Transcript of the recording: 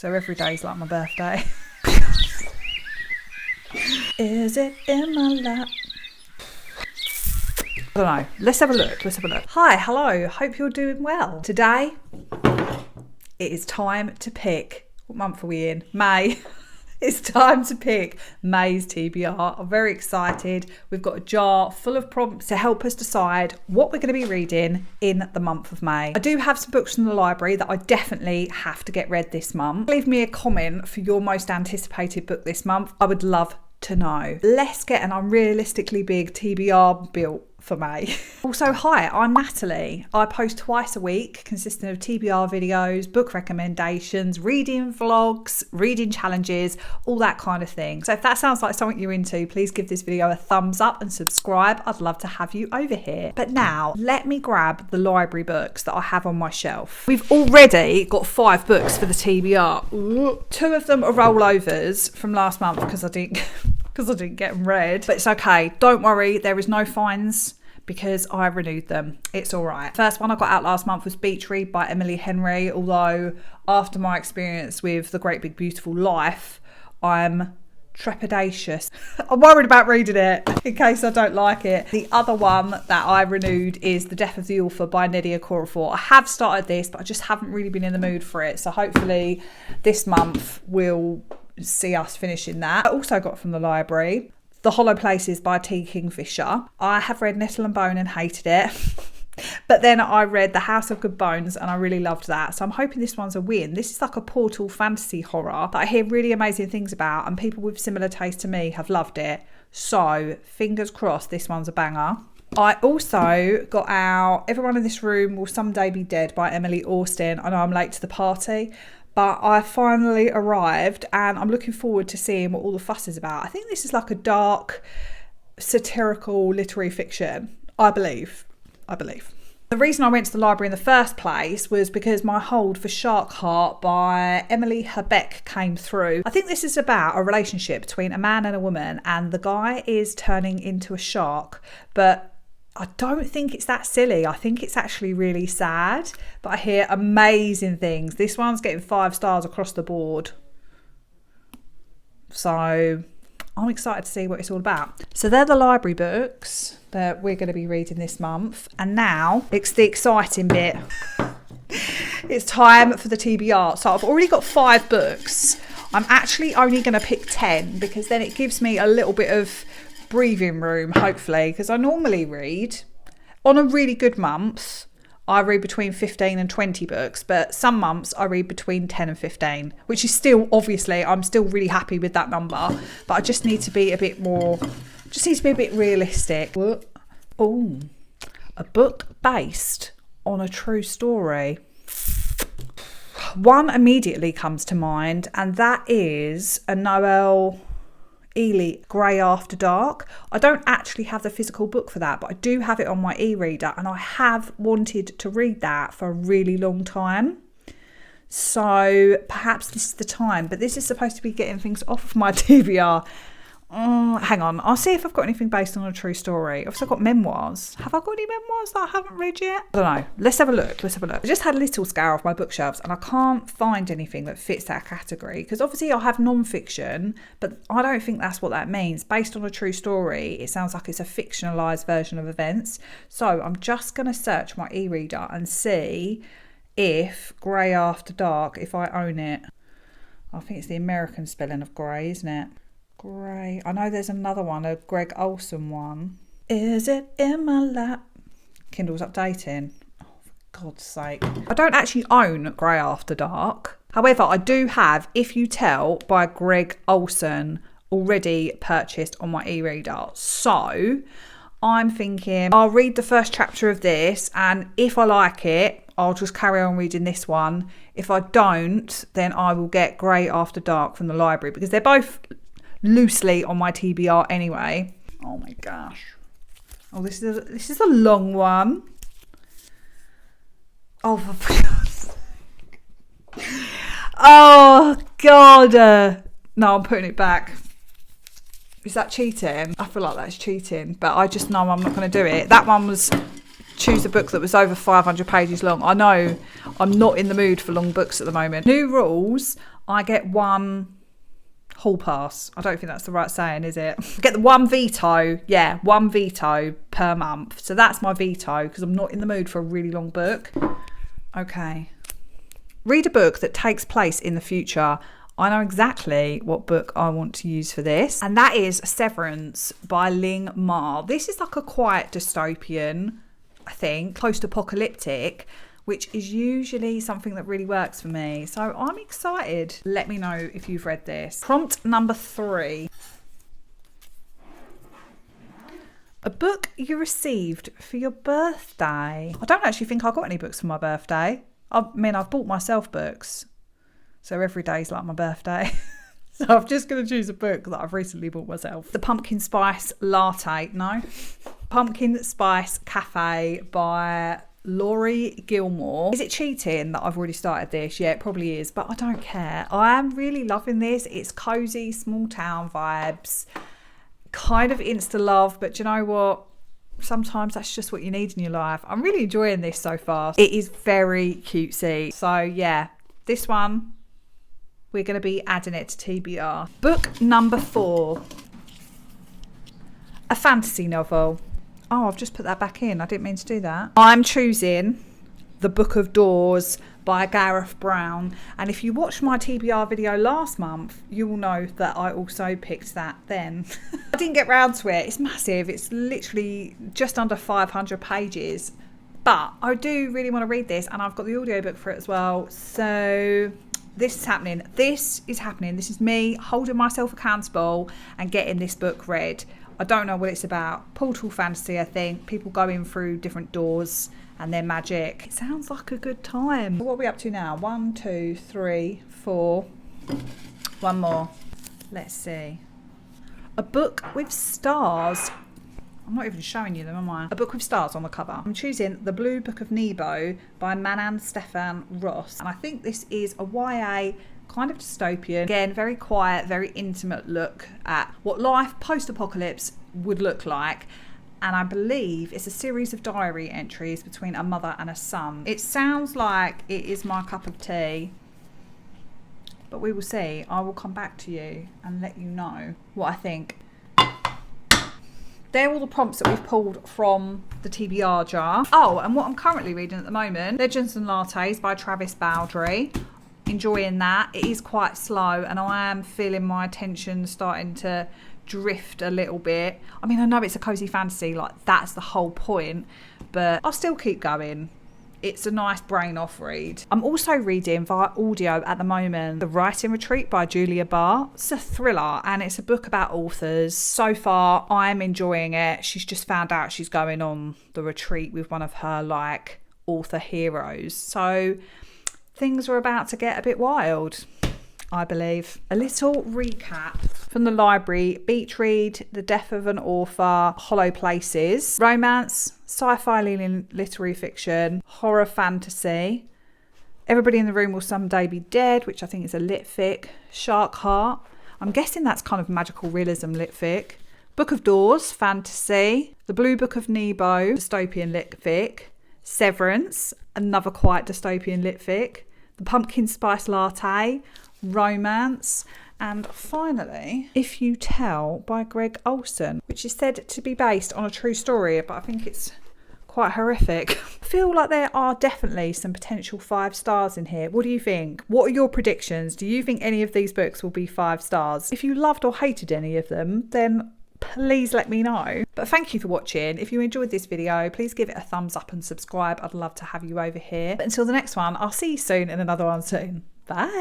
So every day's like my birthday. Is it in my lap? I don't know. Let's have a look. Hi, hello. Hope you're doing well. Today, it is time to pick. What month are we in? May. It's time to pick May's TBR. I'm very excited. We've got a jar full of prompts to help us decide what we're going to be reading in the month of May. I do have some books from the library that I definitely have to get read this month. Leave me a comment for your most anticipated book this month. I would love to know. Let's get an unrealistically big TBR built for May. Also, hi, I'm Natalie. I post twice a week consisting of TBR videos, book recommendations, reading vlogs, reading challenges, all that kind of thing. So if that sounds like something you're into, please give this video a thumbs up and subscribe. I'd love to have you over here. But now, let me grab the library books that I have on my shelf. We've already got 5 books for the TBR. Ooh. 2 of them are rollovers from last month because I didn't get them read. But it's okay. Don't worry. There is no fines because I renewed them. It's all right. First one I got out last month was Beach Read by Emily Henry. Although after my experience with The Great Big Beautiful Life, I'm trepidatious. I'm worried about reading it in case I don't like it. The other one that I renewed is The Death of the Author by Nnedi Okorafor. I have started this, but I just haven't really been in the mood for it. So hopefully this month will see us finishing that. I also got from the library The Hollow Places by T. Kingfisher. I have read Nettle and Bone and hated it. But then I read The House of Good Bones and I really loved that. So I'm hoping this one's a win. This is like a portal fantasy horror that I hear really amazing things about, and people with similar taste to me have loved it. So fingers crossed this one's a banger. I also got out Everyone in This Room Will Someday Be Dead by Emily Austen. I know I'm late to the party, but I finally arrived and I'm looking forward to seeing what all the fuss is about. I think this is like a dark, satirical literary fiction. I believe. The reason I went to the library in the first place was because my hold for Shark Heart by Emily Herbeck came through. I think this is about a relationship between a man and a woman, and the guy is turning into a shark, but I don't think it's that silly. I think it's actually really sad, but I hear amazing things. This one's getting 5 stars across the board. So I'm excited to see what it's all about. So they're the library books that we're going to be reading this month. And now it's the exciting bit. It's time for the TBR. So I've already got 5 books. I'm actually only going to pick 10 because then it gives me a little bit of breathing room, hopefully, because I normally read on a really good month. I read between 15 and 20 books, but some months I read between 10 and 15, which is still, obviously, I'm still really happy with that number, but I just need to be a bit more, realistic. Oh, a book based on a true story. One immediately comes to mind, and that is a Noel Ely, Grey After Dark. I don't actually have the physical book for that, but I do have it on my e-reader, and I have wanted to read that for a really long time. So perhaps this is the time, but this is supposed to be getting things off of my TBR. Hang on, I'll see if I've got anything based on a true story. I've also got memoirs. Have I got any memoirs that I haven't read yet? I don't know. Let's have a look. I just had a little scour of my bookshelves and I can't find anything that fits that category, because obviously I have non-fiction, but I don't think that's what that means. Based on a true story, it sounds like it's a fictionalised version of events. So I'm just going to search my e-reader and see if Grey After Dark, if I own it. I think it's the American spelling of grey, isn't it? Grey. I know there's another one, a Greg Olson one. Is it in my lap? Kindle's updating. Oh, for God's sake. I don't actually own Grey After Dark. However, I do have If You Tell by Greg Olson already purchased on my e-reader. So I'm thinking I'll read the first chapter of this, and if I like it, I'll just carry on reading this one. If I don't, then I will get Grey After Dark from the library, because they're both loosely on my TBR anyway. Oh my gosh. Oh, this is a long one. Oh, for God's sake. Oh God. No, I'm putting it back. Is that cheating? I feel like that's cheating, but I just know I'm not going to do it. That one was choose a book that was over 500 pages long. I know I'm not in the mood for long books at the moment. New rules, I get one hall pass. I don't think that's the right saying, is it? I get the one veto. Yeah, one veto per month. So that's my veto because I'm not in the mood for a really long book. Okay. Read a book that takes place in the future. I know exactly what book I want to use for this. And that is Severance by Ling Ma. This is like a quiet dystopian, I think, post-apocalyptic, which is usually something that really works for me. So I'm excited. Let me know if you've read this. Prompt number 3. A book you received for your birthday. I don't actually think I got any books for my birthday. I mean, I've bought myself books. So every day is like my birthday. So I'm just going to choose a book that I've recently bought myself. The Pumpkin Spice Latte. No. Pumpkin Spice Cafe by Laurie Gilmore. Is it cheating that I've already started this? Yeah, it probably is, but I don't care. I am really loving this. It's cozy, small town vibes, kind of insta love, but do you know what? Sometimes that's just what you need in your life. I'm really enjoying this so far. It is very cutesy. So yeah, this one, we're going to be adding it to TBR. Book number 4. A fantasy novel. Oh, I've just put that back in. I didn't mean to do that. I'm choosing The Book of Doors by Gareth Brown. And if you watched my TBR video last month, you will know that I also picked that then. I didn't get round to it. It's massive. It's literally just under 500 pages. But I do really want to read this, and I've got the audiobook for it as well. So this is happening. This is happening. This is me holding myself accountable and getting this book read. I don't know what it's about. Portal fantasy, I think. People going through different doors and their magic. It sounds like a good time. What are we up to now? 1, 2, 3, 4. One more. Let's see. A book with stars. I'm not even showing you them, am I? A book with stars on the cover. I'm choosing The Blue Book of Nebo by Manan Stefan Ross. And I think this is a YA kind of dystopian. Again, very quiet, very intimate look at what life post-apocalypse would look like. And I believe it's a series of diary entries between a mother and a son. It sounds like it is my cup of tea, but we will see. I will come back to you and let you know what I think. They're all the prompts that we've pulled from the TBR jar. Oh, and what I'm currently reading at the moment, Legends and Lattes by Travis Bowdry. Enjoying that. It is quite slow, and I am feeling my attention starting to drift a little bit. I mean, I know it's a cozy fantasy, like that's the whole point, but I'll still keep going. It's a nice brain off read. I'm also reading via audio at the moment The Writing Retreat by Julia Barr. It's a thriller and it's a book about authors. So far, I'm enjoying it. She's just found out she's going on the retreat with one of her like author heroes. So things are about to get a bit wild, I believe. A little recap from the library: Beach Read, The Death of an Author, Hollow Places, romance, sci-fi literary fiction, horror fantasy, Everybody in the Room Will Someday Be Dead, which I think is a lit fic, Shark Heart, I'm guessing that's kind of magical realism lit fic, Book of Doors, fantasy, The Blue Book of Nebo, dystopian lit fic, Severance, another quite dystopian lit fic, The Pumpkin Spice Latte, romance, and finally If You Tell by Greg Olson, which is said to be based on a true story, but I think it's quite horrific. I feel like there are definitely some potential 5 stars in here. What do you think? What are your predictions? Do you think any of these books will be 5 stars? If you loved or hated any of them, then please let me know. But thank you for watching. If you enjoyed this video, please give it a thumbs up and subscribe. I'd love to have you over here. But until the next one, I'll see you soon in another one soon. Bye.